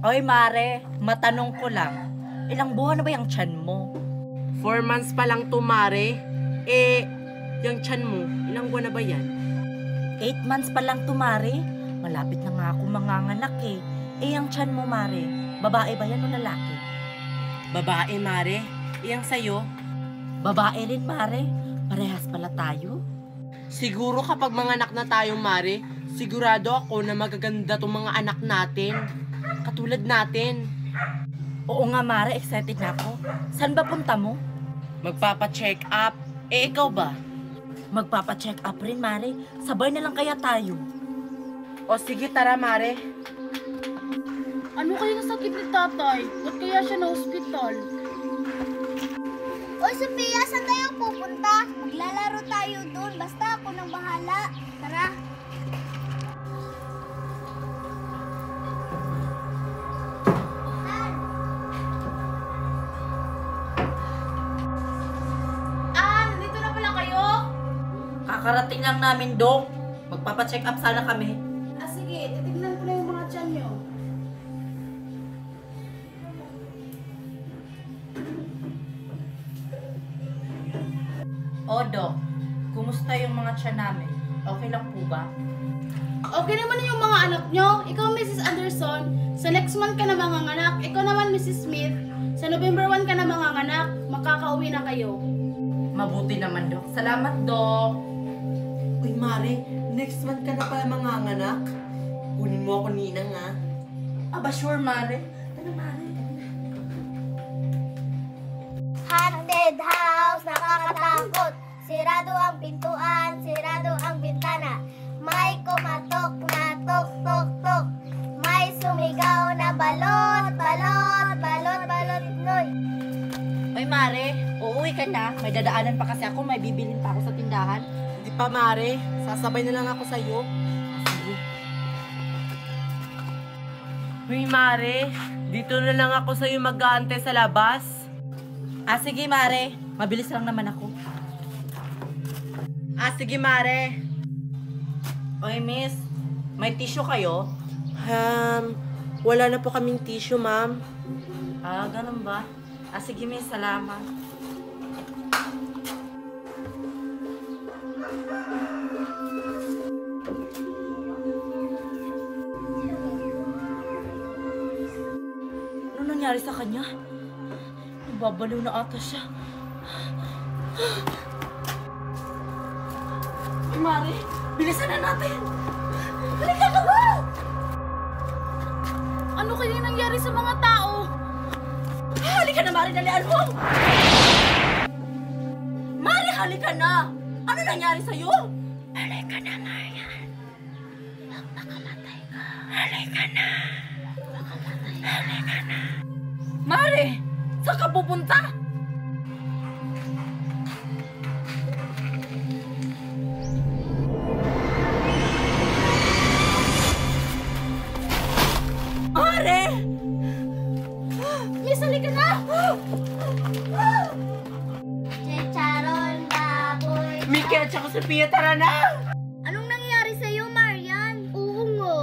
Oy, Mare, matanong ko lang. Ilang buwan na ba yung tiyan mo? 4 months pa lang to, Mare. Yung tiyan mo, ilang buwan na ba yan? 8 months pa lang to, Mare. Malapit na nga ako manganganak eh. Yung tiyan mo, Mare, babae ba yan o lalaki? Babae, Mare. Iyang sayo? Babae rin, Mare. Parehas pala tayo. Siguro kapag manganak na tayo, Mare, sigurado ako na magaganda tong mga anak natin. Katulad natin. Oo nga, Mare, excited na ako. Saan ba punta mo? Magpapa-check up. Ikaw ba? Magpapa-check up rin, Mare. Sabay na lang kaya tayo. O sige, tara, Mare. Ano kayang sakit ni tatay? Ba't kaya siya na hospital? Oy, Sophia, saan tayo pupunta? Maglalaro tayo doon. Basta ako nang bahala. Tara. Nandito na pala kayo? Kakarating lang namin, Dok. Magpapa-check up sana kami. Sige, titignan ko na yung mga tiyan nyo. O, Dok, kumusta yung mga tiyan namin? Okay lang po ba? Okay naman yung mga anak nyo. Ikaw, Mrs. Anderson, sa next month ka na manganganak. Ikaw naman, Mrs. Smith, sa November 1 ka na manganganak. Makakauwi na kayo. Mabuti naman, Dok. Salamat, Dok. Uy, Mare, next month ka na pala manganganak. Kunin mo ako, Ninang, ha? Aba, sure, Mare. Ano, Mare? Haunted house, nakakatakot. Sirado ang pintuan, sirado ang bintana. May kumatok na tok, tok, tok. May sumigaw na balot, balot, balot, balot, noy. Oy, Mare, uuwi ka na. May dadaanan pa kasi ako. May bibilin pa ako sa tindahan. Hindi pa, Mare. Sasabay na lang ako sa'yo. Sige. Uy, Mare, dito na lang ako sa'yo mag-aantay sa labas. Sige, Mare. Mabilis lang naman ako. Sige, Mare. Oy, Miss. May tissue kayo? Wala na po kaming tissue, ma'am. Ganun ba? Sige, Miss. Salamat. Ano nangyari sa kanya? Nababaliw na ata siya. Mari, bilisan na natin! Halika na ba? Ano kaya nangyari sa mga tao? Halika na, Mari, dalian mo! Mari, halika na! Ano nangyari sa'yo? Halika na, Marian. Magpakamatay ka. Halika na. Halika na. Mari, saan ka pupunta? Mare! Miss, halika na! Chicharon, baboy. Miki at saka Sophia, tara na! Anong nangyari sa'yo, Marian? Oo nga.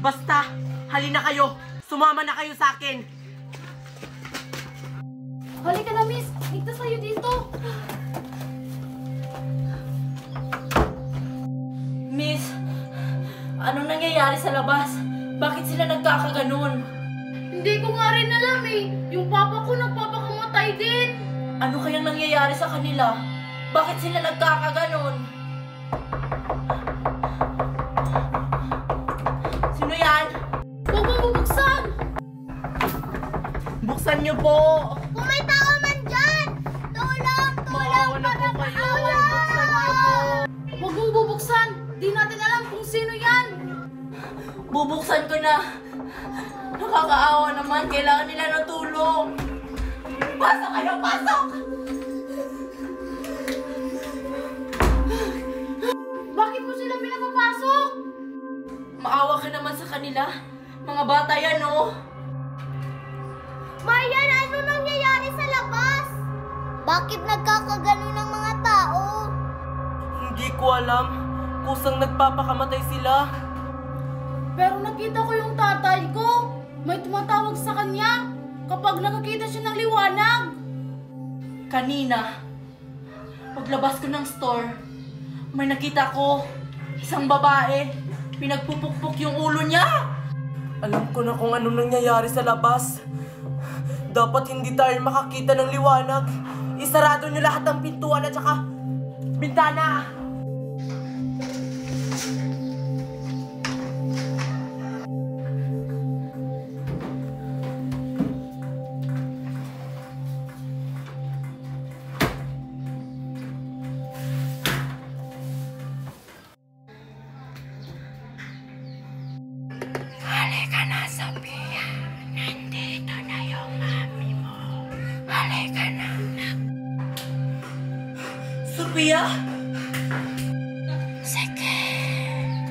Basta, halina kayo. Sumama na kayo sa akin. Halika na, Miss. Ligtas tayo dito. Miss, anong nangyayari sa labas? Bakit sila nagkakaganon? Hindi ko nga rin alam eh. Yung papa ko nagpapakamatay din. Ano kayang nangyayari sa kanila? Bakit sila nagkakaganon? Sino yan? Huwag mo bubuksan! Buksan niyo po. Kung may tao man dyan! Tulong! Tulong! Maawa na po kayo. Tulong! Buksan niyo po. Huwag mong bubuksan! Di natin alam kung sino yan! Bubuksan ko na. Nakakaawa naman. Kailangan nila ng tulong. Pasok kayo! Pasok! Bakit mo sila pinapapasok? Maawa ka naman sa kanila. Mga bata yan, oh. Marian, ano nangyayari sa labas? Bakit nagkakagano ng mga tao? Hindi ko alam. Kusang nagpapakamatay sila. Pero nakita ko yung tatay ko. May tumatawag sa kanya kapag nakakita siya ng liwanag. Kanina, paglabas ko ng store, may nakita ko isang babae. Pinagpupukpok yung ulo niya. Alam ko na kung anong nangyayari sa labas. Dapat hindi tayo makakita ng liwanag. Isarado niyo lahat ng pintuan at saka bintana. Halika na, Sophia. Nandito na yung mami mo. Halika na. Sophia? Sige.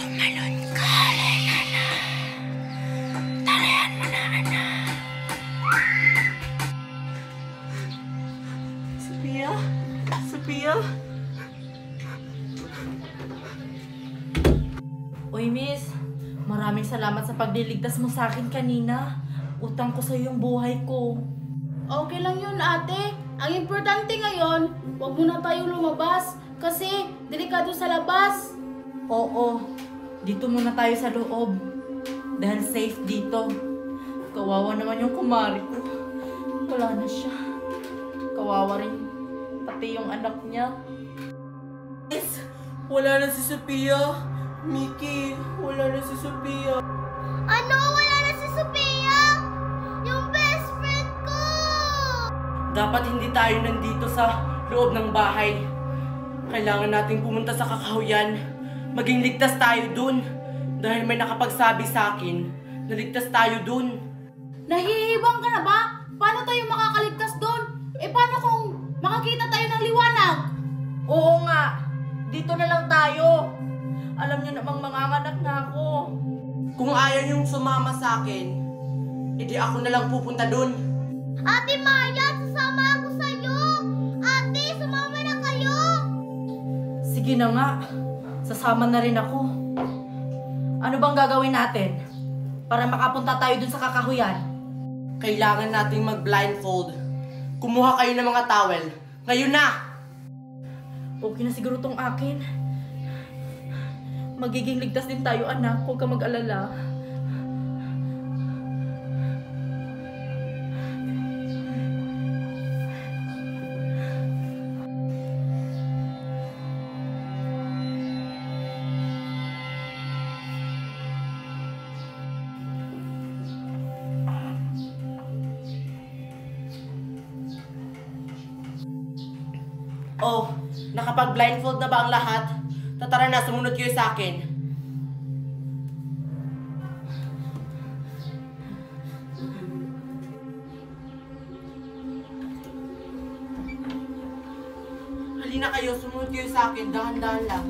Tumalon ka. Halika na. Tarayan mo na, anak. Sophia? Sophia? Uy, miss. Maraming salamat sa pagliligtas mo sa akin kanina. Utang ko sa yung buhay ko. Okay lang yun, ate. Ang importante ngayon, huwag muna tayo lumabas kasi delikado sa labas. Oo, dito muna tayo sa loob. Dahil safe dito. Kawawa naman yung kumari ko. Wala na siya. Kawawa rin pati yung anak niya. Miss, wala na si Sophia. Mickey, wala na si Sophia. Ano? Wala na si Sophia? Yung best friend ko! Dapat hindi tayo nandito sa loob ng bahay. Kailangan nating pumunta sa kakahuyan. Maging ligtas tayo dun. Dahil may nakapagsabi sa akin na ligtas tayo dun. Nahihibang ka na ba? Paano tayo makakaligtas doon? Paano kung makakita tayo ng liwanag? Oo nga, dito na lang tayo. Alam niyo namang manganganak na ako. Kung ayaw niyong sumama sa akin, edi ako na lang pupunta dun. Ate Maya, sasama ako sa'yo! Ate, sumama na kayo! Sige na nga, sasama na rin ako. Ano bang gagawin natin para makapunta tayo dun sa kakahuyan? Kailangan nating mag-blindfold. Kumuha kayo ng mga towel. Ngayon na! Okay na siguro tong akin. Magiging ligtas din tayo, anak. Huwag ka mag-alala. Oh, nakapag-blindfold na ba ang lahat? Tara na, sumunod kayo sa akin. Halina kayo, sumunod kayo sa akin. Dahan-dahan lang.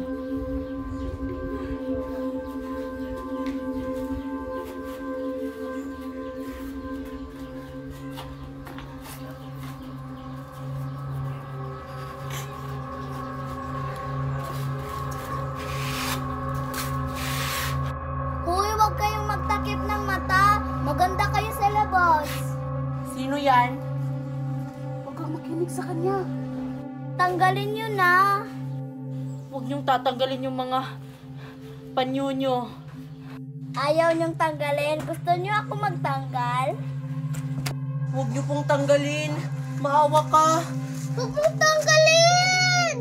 Huwag kayong magtakip ng mata. Maganda kayo sa labas. Sino yan? Huwag kang makinig sa kanya. Tanggalin nyo na. Huwag niyong tatanggalin yung mga panyo nyo. Ayaw nyong tanggalin. Gusto nyo ako magtanggal? Huwag niyo pong tanggalin. Maawa ka. Huwag mong tanggalin!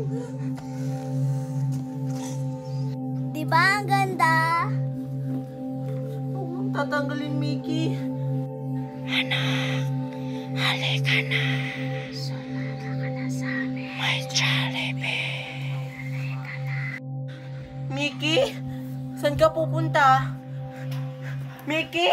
Diba ang ganda? Huwag mong tatanggalin, Mickey. Halika na. Sumama ka na sa amin. May Jollibee. Halika na. Mickey? Saan ka pupunta? Mickey?